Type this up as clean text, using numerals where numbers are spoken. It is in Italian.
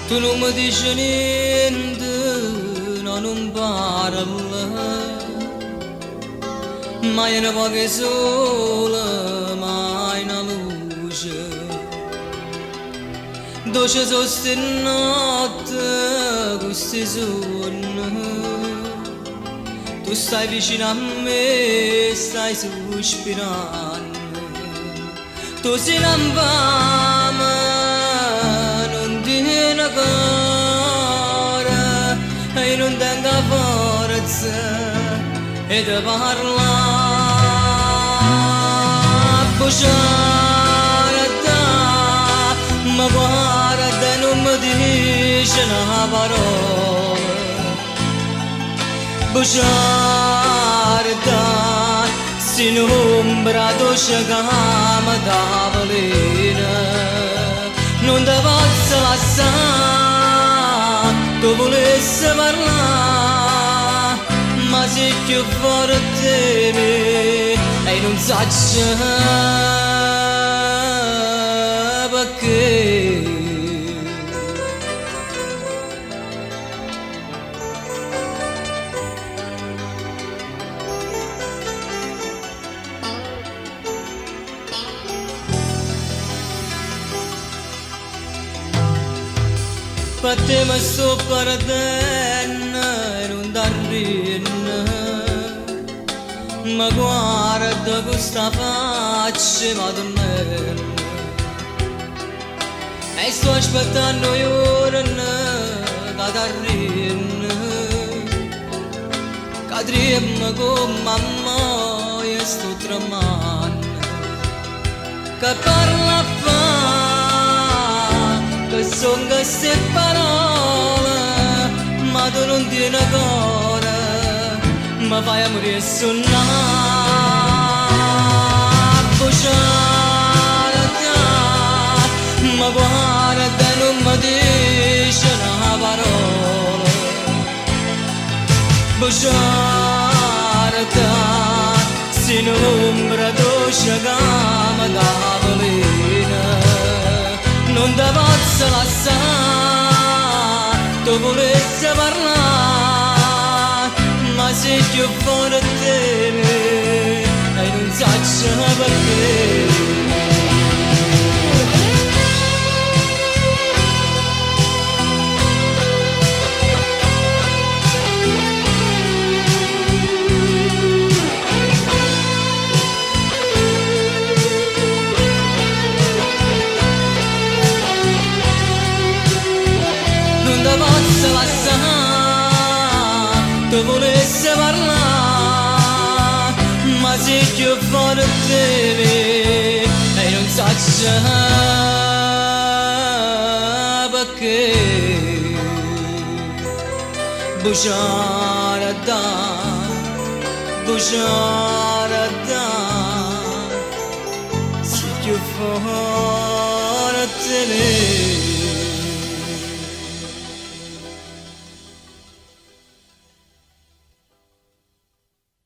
Tu non mi dici niente, no, non parla, mai una poca sola, mai una luce. Dolce sono ste notte, questi sonno. Tu stai vicino a me, stai sospirando. Tu sei un'infame, non ti ne cuore, e non tengo forza e ti parla. Buciare da, ma guarda e non mi dice una parola. Buciare da, sin ombra dolce cama tavolina. Non ti posso lasciare, tu volessi parlare, ma sei più forte di me e non saccio perché. Per te mi sto perdendo e non t'arriendo, ma guarda questa faccia va da me e sto aspettando giorni che t'arriendo, cadremo con mamma e sto tremando, che parla fa. Sono queste parole, ma tu non tieni cuore, ma fai a morire suonare. Buciare da, ma guarda e non mi dice una parola. Buciare da, sin ombra dolce cama tavolina. Non ti posso lasciare, tu volessi parlare, ma sei più forte di me e non saccio perché. Posso lasciare, tu volessi parlare, ma sei più forte di me e non saccio perché. Buciare da, buciare da, sei più forte di me.